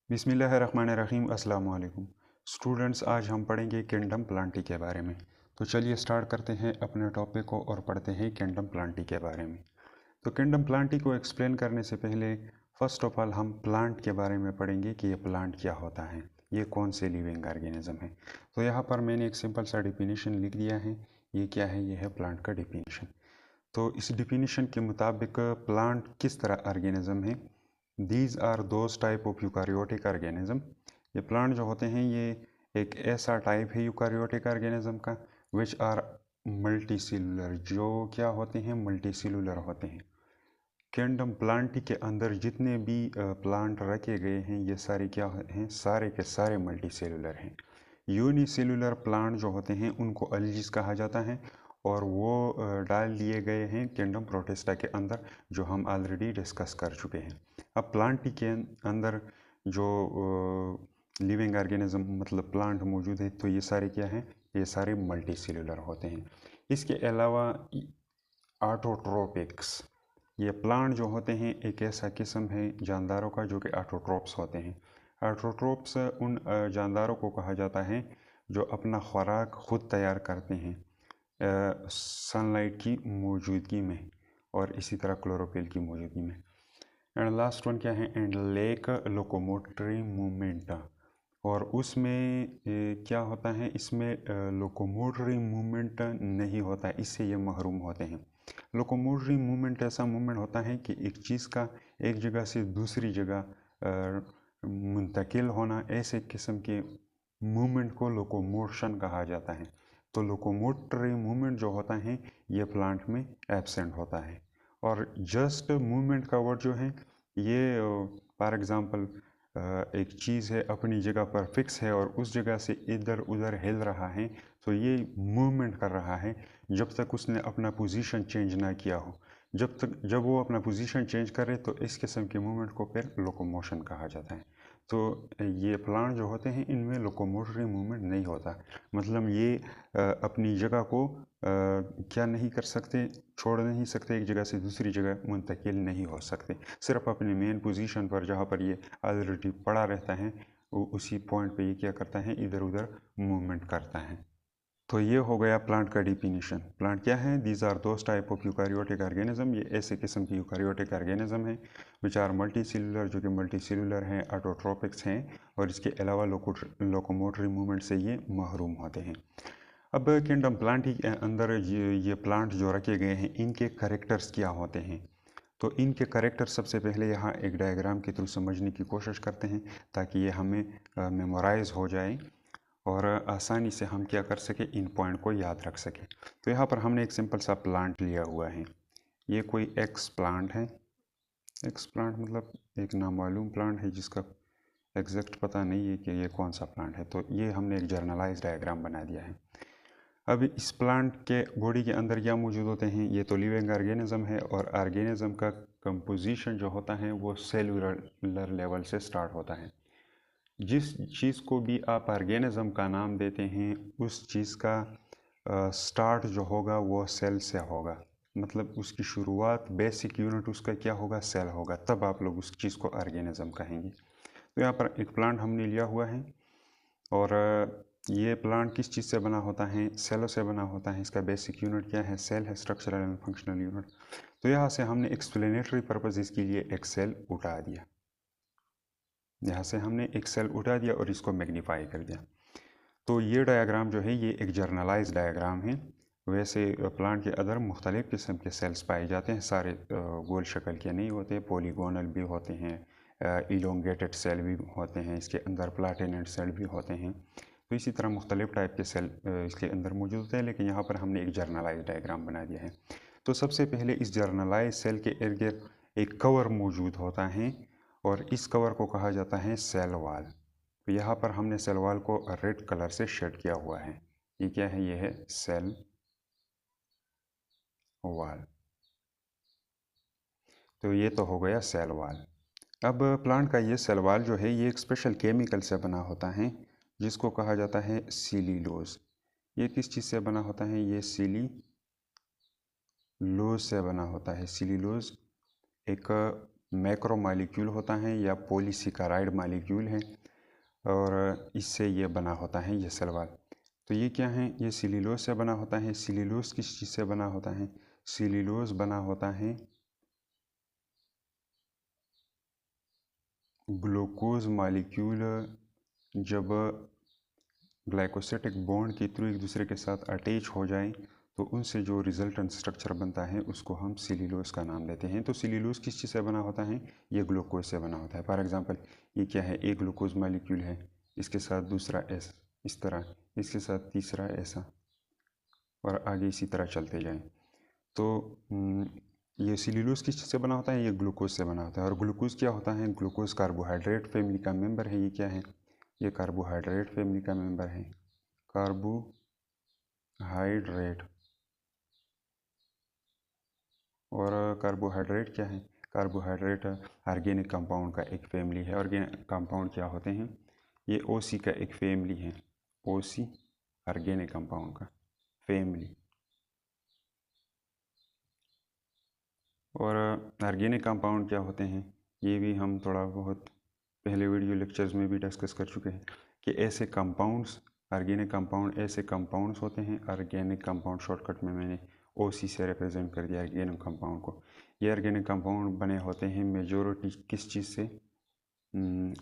बिस्मिल्लाहिर्रहमानिर्रहीम अस्सलाम वालेकुम स्टूडेंट्स। आज हम पढ़ेंगे किंगडम प्लांटी के बारे में। तो चलिए स्टार्ट करते हैं अपने टॉपिक को और पढ़ते हैं किंगडम प्लांटी के बारे में। तो किंगडम प्लांटी को एक्सप्लेन करने से पहले फर्स्ट ऑफ ऑल हम प्लांट के बारे में पढ़ेंगे कि ये प्लांट क्या होता है, ये कौन से लिविंग ऑर्गेनिज्म है। तो यहाँ पर मैंने एक सिंपल सा डिफिनीशन लिख दिया है। ये क्या है? ये है प्लांट का डिफिनीशन। तो इस डिफिनीशन के मुताबिक प्लांट किस तरह ऑर्गेनिज्म है? These are those type of eukaryotic organism. ये प्लांट जो होते हैं ये एक ऐसा टाइप है यूकारियोटिक ऑर्गेनिज्म का विच आर मल्टी सेलुलर, जो क्या होते हैं? मल्टी सेलुलर होते हैं। किंगडम प्लांटी के अंदर जितने भी प्लांट रखे गए हैं ये सारे क्या हैं? सारे के सारे मल्टी सेलुलर हैं। यूनिसेलुलर प्लांट जो होते हैं उनको अल्जीज कहा जाता है और वो डाल दिए गए हैं किंगडम प्रोटिस्टा के अंदर, जो हम ऑलरेडी डिस्कस कर चुके हैं। अब प्लांटी के अंदर जो लिविंग ऑर्गेनिज्म मतलब प्लांट मौजूद है तो ये सारे क्या हैं? ये सारे मल्टी सेलुलर होते हैं। इसके अलावा ऑटोट्रोपिक्स, ये प्लांट जो होते हैं एक ऐसा किस्म है जानदारों का जो कि ऑटोट्रोप्स होते हैं। ऑटोट्रोप्स उन जानदारों को कहा जाता है जो अपना खुराक खुद तैयार करते हैं सनलाइट की मौजूदगी में और इसी तरह क्लोरोफिल की मौजूदगी में। एंड लास्ट वन क्या है? एंड लेक लोकोमोटरी मूवमेंट, और उसमें क्या होता है? इसमें लोकोमोटरी मूवमेंट नहीं होता है, इससे ये महरूम होते हैं। लोकोमोटरी मूवमेंट ऐसा मूवमेंट होता है कि एक चीज़ का एक जगह से दूसरी जगह मुंतकिल होना, ऐसे किस्म के मूवमेंट को लोकोमोशन कहा जाता है। तो लोकोमोटरी मूवमेंट जो होता है ये प्लांट में एब्सेंट होता है। और जस्ट मूवमेंट का वर्ड जो है ये फॉर एग्ज़ाम्पल एक चीज़ है अपनी जगह पर फिक्स है और उस जगह से इधर उधर हिल रहा है, तो ये मूवमेंट कर रहा है जब तक उसने अपना पोजीशन चेंज ना किया हो। जब वो अपना पोजीशन चेंज करे तो इस किस्म के मूवमेंट को फिर लोकोमोशन कहा जाता है। तो ये प्लांट जो होते हैं इनमें लोकोमोटरी मूवमेंट नहीं होता, मतलब ये अपनी जगह को क्या नहीं कर सकते, छोड़ नहीं सकते, एक जगह से दूसरी जगह मुंतकिल नहीं हो सकते। सिर्फ अपनी मेन पोजीशन पर जहाँ पर ये ऑलरेडी पड़ा रहता है उसी पॉइंट पे ये क्या करता है? इधर उधर मूवमेंट करता है। तो ये हो गया प्लांट का डिफिनीशन। प्लांट क्या है? These are those type of eukaryotic organism, ये ऐसे किस्म की यूकारियोटिक ऑर्गेनिज्म है विच आर मल्टी सेलुलर, जो कि मल्टी सेलुलर हैं, ऑटोट्रोपिक्स हैं और इसके अलावा लोकोमोटरी मूवमेंट से ये महरूम होते हैं। अब किंगडम प्लांटी के अंदर ये प्लांट जो रखे गए हैं इनके करेक्टर्स क्या होते हैं? तो इनके करेक्टर सबसे पहले यहाँ एक डायग्राम के थ्रू समझने की कोशिश करते हैं ताकि ये हमें मेमोराइज हो जाए और आसानी से हम क्या कर सके, इन पॉइंट को याद रख सके। तो यहाँ पर हमने एक सिंपल सा प्लांट लिया हुआ है। ये कोई एक्स प्लांट है। एक्स प्लांट मतलब एक नामालूम प्लांट है जिसका एग्जैक्ट पता नहीं है कि ये कौन सा प्लांट है। तो ये हमने एक जर्नलाइज डायग्राम बना दिया है। अब इस प्लांट के बॉडी के अंदर क्या मौजूद होते हैं? ये तो लिविंग ऑर्गेनिज्म है और ऑर्गेनिज्म का कंपोजिशन जो होता है वो सेलुलर लेवल से स्टार्ट होता है। जिस चीज़ को भी आप ऑर्गेनिज्म का नाम देते हैं उस चीज़ का स्टार्ट जो होगा वो सेल से होगा, मतलब उसकी शुरुआत बेसिक यूनिट उसका क्या होगा? सेल होगा, तब आप लोग उस चीज़ को ऑर्गेनिज्म कहेंगे। तो यहाँ पर एक प्लांट हमने लिया हुआ है और ये प्लांट किस चीज़ से बना होता है? सेलों से बना होता है। इसका बेसिक यूनिट क्या है? सेल है, स्ट्रक्चरल एंड फंक्शनल यूनिट। तो यहाँ से हमने एक्सप्लेनेटरी पर्पज़ इसके लिए एक सेल उठा दिया, यहाँ से हमने एक सेल उठा दिया और इसको मैग्नीफाई कर दिया। तो ये डायग्राम जो है ये एक जर्नलाइज डायग्राम है। वैसे प्लांट के अंदर मुख्तलिफ़ किस्म के सेल्स पाए जाते हैं, सारे गोल शक्ल के नहीं होते, पॉलीगोनल भी होते हैं, इलोंगेटेड सेल भी होते हैं, इसके अंदर प्लाटिनेट सेल भी होते हैं। तो इसी तरह मुख्तलिफ़ टाइप के सेल इसके अंदर मौजूद होते हैं, लेकिन यहाँ पर हमने एक जर्नलाइज डायग्राम बना दिया है। तो सबसे पहले इस जर्नलाइज सेल के इर्द गिर्द एक कवर मौजूद होता है और इस कवर को कहा जाता है सेल वाल। तो यहाँ पर हमने सेल वाल को रेड कलर से शेड किया हुआ है। ये क्या है? ये है सेल वाल। तो ये तो हो गया सेल वाल। अब प्लांट का ये सेल वाल जो है ये एक स्पेशल केमिकल से बना होता है जिसको कहा जाता है सेल्यूलोज। ये किस चीज़ से बना होता है? ये सेल्यूलोज से बना होता है। सेल्यूलोज एक मैक्रो मालिक्यूल होता है या पॉलीसेकेराइड मालिक्यूल है, और इससे ये बना होता है ये सेल वॉल। तो ये क्या है, ये सेल्यूलोज से बना होता है। सेल्यूलोज किस चीज़ से बना होता है? सेल्यूलोज बना होता है ग्लूकोज मालिक्यूल जब ग्लाइकोसिडिक बॉन्ड के थ्रू एक दूसरे के साथ अटैच हो जाए तो उनसे जो रिजल्टेंट स्ट्रक्चर बनता है उसको हम सेल्यूलोज का नाम देते हैं। तो सेल्यूलोज किस चीज़ से बना होता है? ये ग्लूकोज से बना होता है। फॉर एग्जांपल ये क्या है, एक ग्लूकोज मालिक्यूल है, इसके साथ दूसरा इस तरह, इसके साथ तीसरा ऐसा, और आगे इसी तरह चलते जाएं। तो ये सेल्यूलोज किस चीज़ से बना होता है? ये ग्लूकोज से बना होता है। और ग्लूकोज क्या होता है? ग्लूकोज कार्बोहाइड्रेट फैमिली का मेंबर है। ये क्या है? ये कार्बोहाइड्रेट फैमिली का मेंबर है। कार्बोहाइड्रेट। और कार्बोहाइड्रेट क्या है? कार्बोहाइड्रेट ऑर्गेनिक कंपाउंड का एक फैमिली है। ऑर्गेनिक कंपाउंड क्या होते हैं? ये ओसी का एक फैमिली है। ओसी ऑर्गेनिक कंपाउंड का फैमिली। और ऑर्गेनिक कंपाउंड क्या होते हैं ये भी हम थोड़ा बहुत पहले वीडियो लेक्चर्स में भी डिस्कस कर चुके हैं कि ऐसे कंपाउंड्स, ऑर्गेनिक कंपाउंड ऐसे कंपाउंड्स होते हैं। ऑर्गेनिक कंपाउंड शॉर्टकट में मैंने ओसी से रिप्रेजेंट कर दिया ऑर्गेनिक कंपाउंड को। ये ऑर्गेनिक कंपाउंड बने होते हैं मेजॉरिटी किस चीज़ से?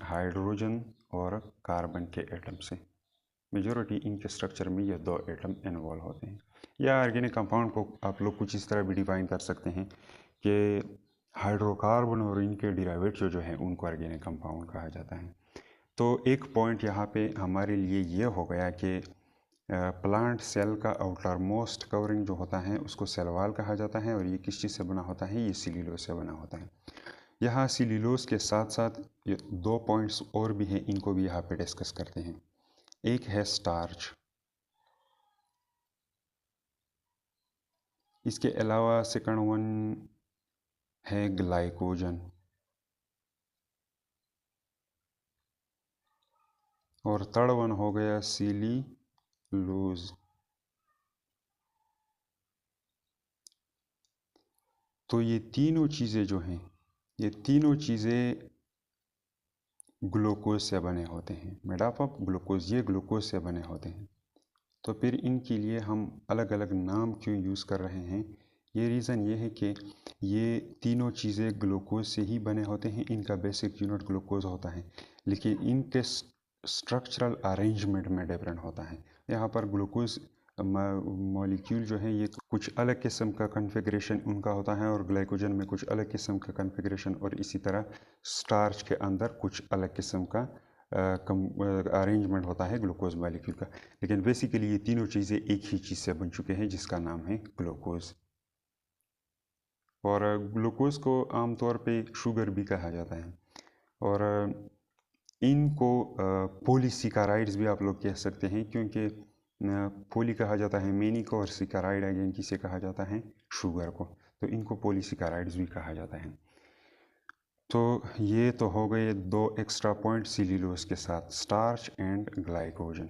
हाइड्रोजन और कार्बन के एटम से। मेजॉरिटी इनके स्ट्रक्चर में ये दो एटम इन्वॉल्व होते हैं। या ऑर्गेनिक कंपाउंड को आप लोग कुछ इस तरह भी डिफाइन कर सकते हैं कि हाइड्रोकार्बन और इनके डिराइवेटिव जो हैं उनको ऑर्गेनिक कंपाउंड कहा जाता है। तो एक पॉइंट यहाँ पे हमारे लिए ये हो गया कि प्लांट सेल का आउटर मोस्ट कवरिंग जो होता है उसको सेल वॉल कहा जाता है। और ये किस चीज़ से बना होता है? ये सेल्यूलोज से बना होता है। यहाँ सेल्यूलोज के साथ साथ ये दो पॉइंट्स और भी हैं, इनको भी यहाँ पे डिस्कस करते हैं। एक है स्टार्च, इसके अलावा सेकंड वन है ग्लाइकोजन, और थर्ड वन हो गया सेल्यूलोज। तो ये तीनों चीज़ें जो हैं, ये तीनों चीज़ें ग्लूकोज से बने होते हैं। मेड अप ऑफ ग्लूकोज, ये ग्लूकोज से बने होते हैं। तो फिर इनके लिए हम अलग अलग नाम क्यों यूज़ कर रहे हैं? ये रीज़न ये है कि ये तीनों चीज़ें ग्लूकोज से ही बने होते हैं। इनका बेसिक यूनिट ग्लूकोज होता है, लेकिन इनके स्ट्रक्चरल अरेंजमेंट में डिफरेंट होता है। यहाँ पर ग्लूकोज मॉलिक्यूल जो है ये कुछ अलग किस्म का कन्फिग्रेशन उनका होता है, और ग्लाइकोजन में कुछ अलग किस्म का कन्फिग्रेशन, और इसी तरह स्टार्च के अंदर कुछ अलग किस्म का अरेंजमेंट होता है ग्लूकोज मॉलिक्यूल का। लेकिन बेसिकली ये तीनों चीज़ें एक ही चीज़ से बन चुके हैं जिसका नाम है ग्लूकोज। और ग्लूकोज को आमतौर पे शुगर भी कहा जाता है। और इनको पॉलीसेकेराइड्स भी आप लोग कह सकते हैं, क्योंकि पोली कहा जाता है मेनी को, और सेकेराइड अगेन किसे कहा जाता है? शुगर को। तो इनको पॉलीसेकेराइड्स भी कहा जाता है। तो ये तो हो गए दो एक्स्ट्रा पॉइंट सेल्यूलोज के साथ, स्टार्च एंड ग्लाइकोजन।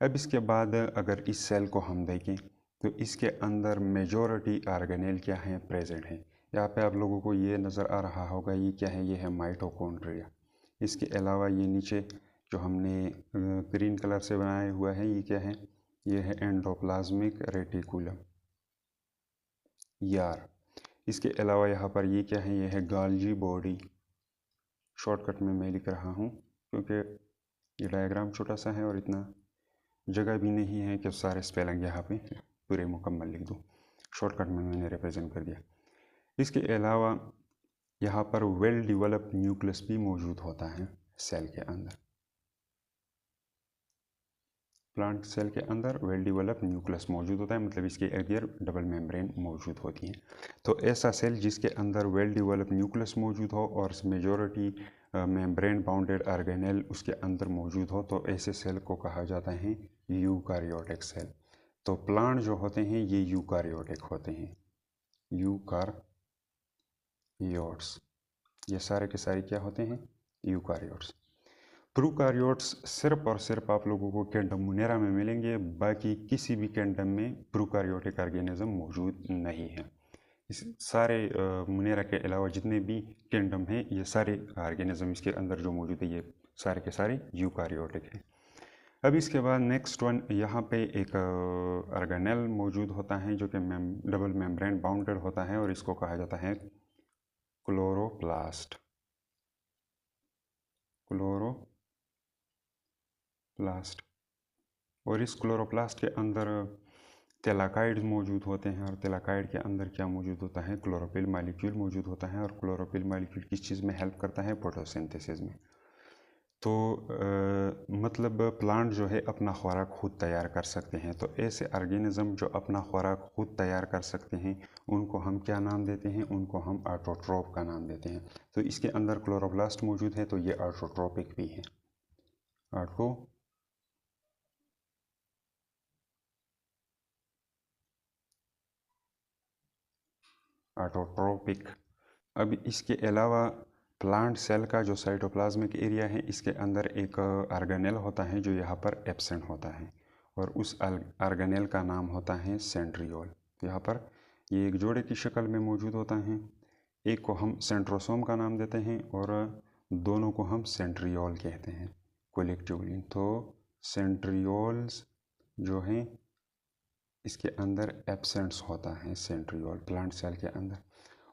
अब इसके बाद अगर इस सेल को हम देखें तो इसके अंदर मेजॉरिटी ऑर्गेनेल क्या है? प्रेजेंट है। यहाँ पे आप लोगों को ये नज़र आ रहा होगा, ये क्या है? ये है माइटोकॉन्ड्रिया। इसके अलावा ये नीचे जो हमने ग्रीन कलर से बनाया हुआ है, ये क्या है? ये है एंडोप्लाज्मिक रेटिकुलम, यार। इसके अलावा यहाँ पर ये क्या है? ये है गोल्गी बॉडी। शॉर्टकट में मैं लिख रहा हूँ क्योंकि ये डायग्राम छोटा सा है और इतना जगह भी नहीं है कि सारे स्पेलिंग यहाँ पे पूरे मुकम्मल लिख दूँ। शॉर्टकट में मैंने रिप्रेजेंट कर दिया। इसके अलावा यहाँ पर वेल डिवेलप्ड न्यूक्लियस भी मौजूद होता है सेल के अंदर। प्लांट सेल के अंदर वेल डिवेलप्ड न्यूक्लियस मौजूद होता है, मतलब इसके इर्द गिर्द डबल मेम्ब्रेन मौजूद होती है। तो ऐसा सेल जिसके अंदर वेल डिवेलप्ड न्यूक्लियस मौजूद हो और मेजॉरिटी मेम्ब्रेन बाउंडेड ऑर्गेनेल उसके अंदर मौजूद हो, तो ऐसे सेल को कहा जाता है यूकारियोटिक सेल। तो प्लांट जो होते हैं ये यूकारियोटिक होते हैं, यूकारियोट्स। ये सारे के सारे क्या होते हैं? यूकारियोट्स। प्रोकारियोट्स सिर्फ और सिर्फ आप लोगों को कैंडम मुनेरा में मिलेंगे, बाकी किसी भी कैंडम में प्रोकारियोटिक ऑर्गेनिज्म मौजूद नहीं है। इस सारे मुनेरा के अलावा जितने भी किंगडम हैं ये सारे ऑर्गेनिज्म इसके अंदर जो मौजूद है ये सारे के सारे यूकारियोटिक हैं। अब इसके बाद नेक्स्ट वन यहाँ पे एक ऑर्गेनेल मौजूद होता है जो कि डबल मेम्ब्रेन बाउंडेड होता है और इसको कहा जाता है क्लोरोप्लास्ट। क्लोरोप्लास्ट और इस क्लोरोप्लास्ट के अंदर तेलाकाइड्स मौजूद होते हैं और तेलाकाइड के अंदर क्या मौजूद होता है, क्लोरोफिल मॉलिक्यूल मौजूद होता है और क्लोरोफिल मॉलिक्यूल किस चीज़ में हेल्प करता है, फोटोसिंथेसिस में। तो मतलब प्लांट जो है अपना खुराक खुद तैयार कर सकते हैं। तो ऐसे ऑर्गेनिज्म जो अपना खुराक खुद तैयार कर सकते हैं उनको हम क्या नाम देते हैं, उनको हम ऑटोट्रोफ का नाम देते हैं। तो इसके अंदर क्लोरोप्लास्ट मौजूद है तो ये ऑटोट्रोपिक भी है। ऑटोट्रोपिक। अब इसके अलावा प्लांट सेल का जो साइटोप्लाज्मिक एरिया है इसके अंदर एक ऑर्गेनेल होता है जो यहाँ पर एब्सेंट होता है और उस ऑर्गेनेल का नाम होता है सेंट्रियोल। यहाँ पर ये एक जोड़े की शक्ल में मौजूद होता है। एक को हम सेंट्रोसोम का नाम देते हैं और दोनों को हम सेंट्रियोल कहते हैं कोलेक्टिवली। तो सेंट्रियोल्स जो हैं इसके अंदर एब्सेंट्स होता है सेंट्रियोल प्लांट सेल के अंदर।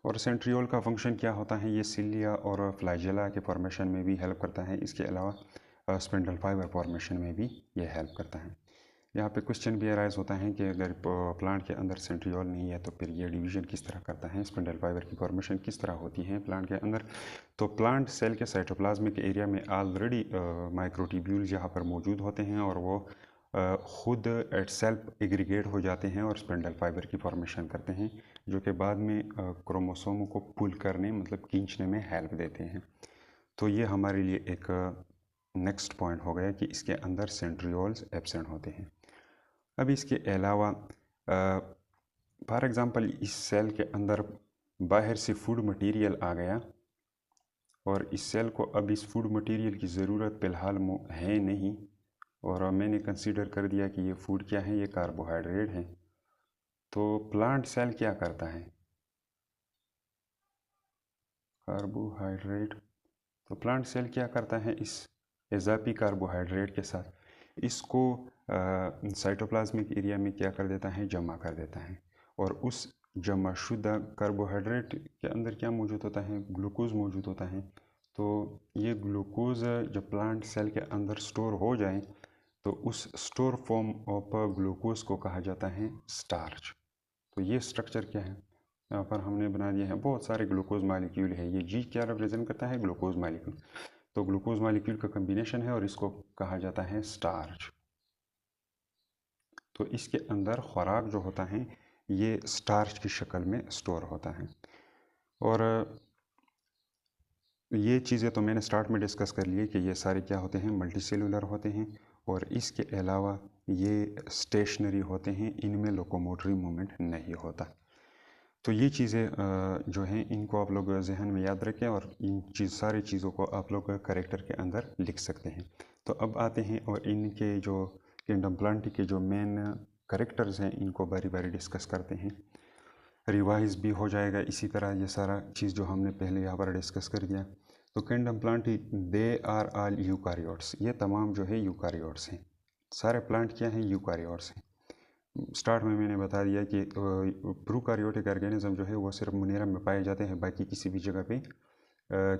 और सेंट्रियोल का फंक्शन क्या होता है, ये सिलिया और फ्लैजेला के फॉर्मेशन में भी हेल्प करता है। इसके अलावा स्पिंडल फाइबर फॉर्मेशन में भी ये हेल्प करता है। यहाँ पे क्वेश्चन भी अराइज होता है कि अगर प्लांट के अंदर सेंट्रियोल नहीं है तो फिर ये डिवीजन किस तरह करता है, स्पिंडल फाइबर की फॉर्मेशन किस तरह होती है प्लांट के अंदर। तो प्लांट सेल के साइटोप्लाज्मिक एरिया में ऑलरेडी माइक्रोट्यूब्यूल्स यहाँ पर मौजूद होते हैं और वो खुद एट सेल्फ एग्रीगेट हो जाते हैं और स्पिंडल फाइबर की फॉर्मेशन करते हैं जो कि बाद में क्रोमोसोमों को पुल करने मतलब खींचने में हेल्प देते हैं। तो ये हमारे लिए एक नेक्स्ट पॉइंट हो गया कि इसके अंदर सेंट्रियोल्स एब्सेंट होते हैं। अब इसके अलावा फॉर एग्ज़ाम्पल इस सेल के अंदर बाहर से फूड मटेरियल आ गया और इस सेल को अब इस फूड मटेरियल की ज़रूरत फ़िलहाल है नहीं और मैंने कंसीडर कर दिया कि ये फूड क्या है, ये कार्बोहाइड्रेट है। तो प्लांट सेल क्या करता है, कार्बोहाइड्रेट। तो प्लांट सेल क्या करता है, इस इजाफी कार्बोहाइड्रेट के साथ इसको साइटोप्लाज्मिक एरिया में क्या कर देता है, जमा कर देता है। और उस जमाशुदा कार्बोहाइड्रेट के अंदर क्या मौजूद होता है, ग्लूकोज मौजूद होता है। तो ये ग्लूकोज जब प्लांट सेल के अंदर स्टोर हो जाए तो उस स्टोर फॉर्म ऑफ ग्लूकोज को कहा जाता है स्टार्च। तो ये स्ट्रक्चर क्या है, यहाँ पर हमने बना दिया है, बहुत सारे ग्लूकोज मालिक्यूल है। ये जी क्या रिप्रेजेंट करता है, ग्लूकोज मालिक्यूल। तो ग्लूकोज मालिक्यूल का कम्बिनेशन है और इसको कहा जाता है स्टार्च। तो इसके अंदर खुराक जो होता है ये स्टार्च की शक्ल में स्टोर होता है। और ये चीज़ें तो मैंने स्टार्ट में डिस्कस कर लिए कि ये सारे क्या होते हैं, मल्टीसेलुलर होते हैं और इसके अलावा ये स्टेशनरी होते हैं, इनमें लोकोमोटरी मूवमेंट नहीं होता। तो ये चीज़ें जो हैं इनको आप लोग जहन में याद रखें और इन सारी चीज़ों को आप लोग करेक्टर के अंदर लिख सकते हैं। तो अब आते हैं और इनके जो किंगडम प्लांटी के जो मेन करेक्टर्स हैं इनको बारी बारी डिस्कस करते हैं। रिवाइज भी हो जाएगा इसी तरह ये सारा चीज़ जो हमने पहले यहाँ पर डिस्कस कर दिया। तो kingdom Plantae they are all eukaryotes, ये तमाम जो है यूकारियोट्स हैं। सारे प्लांट क्या हैं, यूकारियोट्स हैं। स्टार्ट में मैंने बता दिया कि प्रोकारियोटिक ऑर्गेनिज्म जो है वो सिर्फ मुनेरा में पाए जाते हैं, बाकी किसी भी जगह पे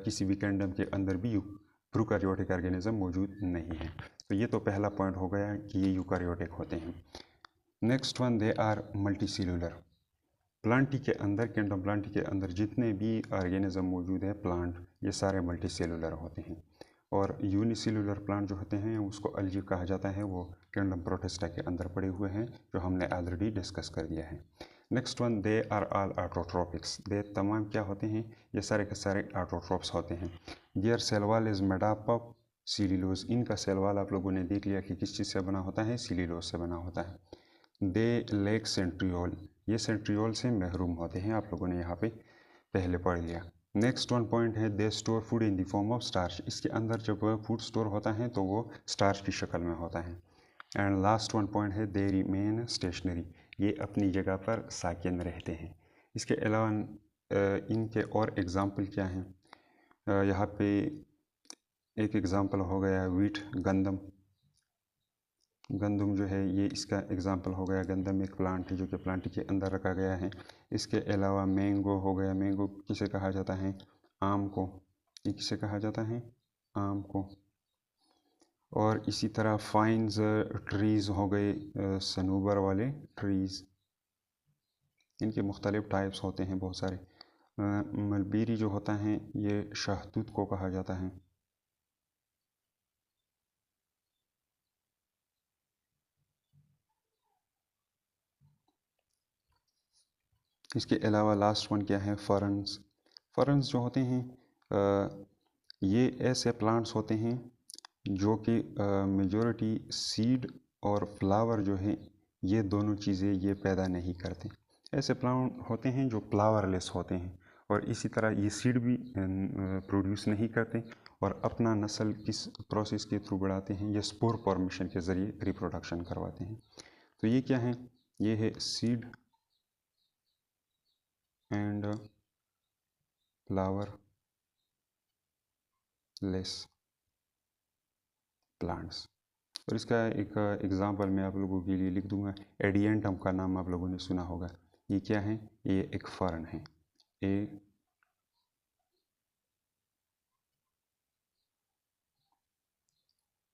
किसी भी किंगडम के अंदर भी प्रोकारियोटिक ऑर्गेनिज्म मौजूद नहीं है। तो ये तो पहला पॉइंट हो गया कि ये यूकारियोटिक होते हैं। Next one, they are multicellular. Plantae के अंदर, किंगडम प्लांटी के अंदर जितने भी ऑर्गेनिज्म मौजूद है प्लांट, ये सारे मल्टीसेलुलर होते हैं। और यूनिसेलुलर प्लांट जो होते हैं उसको अलजी कहा जाता है, वो किंगडम प्रोटिस्टा के अंदर पड़े हुए हैं जो हमने ऑलरेडी डिस्कस कर दिया है। Next one, they are all autotrophics. They तमाम क्या होते हैं, ये सारे के सारे ऑटोट्रोप्स होते हैं। Their cell wall is made up of cellulose. इनका सेल वॉल आप लोगों ने देख लिया कि किस चीज़ से बना होता है, सेल्यूलोज से बना होता है। दे लैक सेंट्रियोल, ये सेंट्रियोल से महरूम होते हैं, आप लोगों ने यहाँ पे पहले पढ़ लिया। नेक्स्ट वन पॉइंट है, they store food in the form of starch. इसके अंदर जब फूड स्टोर होता है तो वो स्टार्च की शक्ल में होता है। एंड लास्ट वन पॉइंट है, दे रिमेन स्टेशनरी। ये अपनी जगह पर साकिन रहते हैं। इसके अलावा इनके और एग्ज़ाम्पल क्या हैं, यहाँ पे एक एग्ज़ाम्पल हो गया वीट, गंदम। गंदम जो है ये इसका एग्ज़ाम्पल हो गया। गंदम एक प्लांट है जो कि प्लांट के अंदर रखा गया है। इसके अलावा मैंगो हो गया। मैंगो किसे कहा जाता है? आम को। ये किसे कहा जाता है? आम को। और इसी तरह फाइन्स ट्रीज़ हो गए, सनूबर वाले ट्रीज़। इनके मुख्तलिफ़ टाइप्स होते हैं बहुत सारे। मलबेरी जो होता है ये शहतूत को कहा जाता है। इसके अलावा लास्ट वन क्या है? फरन्स। फरन्स जो होते हैं ये ऐसे प्लांट्स होते हैं जो कि मेजॉरिटी सीड और फ्लावर जो है ये दोनों चीज़ें ये पैदा नहीं करते। ऐसे प्लांट होते हैं जो फ्लावरलेस होते हैं और इसी तरह ये सीड भी प्रोड्यूस नहीं करते और अपना नस्ल किस प्रोसेस के थ्रू बढ़ाते हैं? ये स्पोर फॉर्मेशन के ज़रिए रिप्रोडक्शन करवाते हैं। तो ये क्या है? ये है seed and flower less plants. और इसका एक एग्ज़ाम्पल मैं आप लोगों के लिए लिख दूंगा। एडियंटम का नाम आप लोगों ने सुना होगा। ये क्या है? ये एक फर्न है।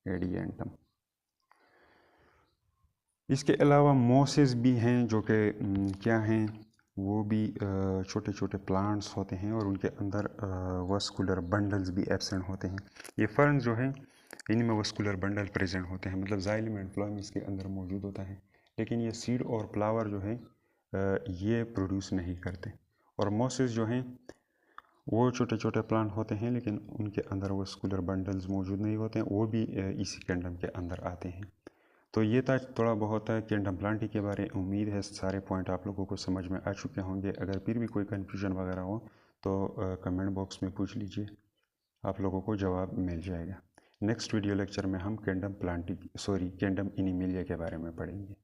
एडियंटम। इसके अलावा मोसेस भी हैं जो कि क्या हैं? वो भी छोटे छोटे प्लांट्स होते हैं और उनके अंदर वस्कुलर बंडल्स भी एब्सेंट होते हैं। ये फर्न जो है इनमें वस्कुलर बंडल प्रेजेंट होते हैं, मतलब जाइलम एंड फ्लोएम इसके अंदर मौजूद होता है, लेकिन ये सीड और फ्लावर जो है ये प्रोड्यूस नहीं करते। और मोसेस जो हैं वो छोटे छोटे प्लांट होते हैं लेकिन उनके अंदर वस्कुलर बंडल्स मौजूद नहीं होते हैं, वो भी इसी किंगडम के अंदर आते हैं। तो ये था थोड़ा बहुत है किंगडम प्लांटी के बारे। उम्मीद है सारे पॉइंट आप लोगों को समझ में आ चुके होंगे। अगर फिर भी कोई कन्फ्यूजन वगैरह हो तो कमेंट बॉक्स में पूछ लीजिए, आप लोगों को जवाब मिल जाएगा। नेक्स्ट वीडियो लेक्चर में हम किंगडम इनिमिलिया के बारे में पढ़ेंगे।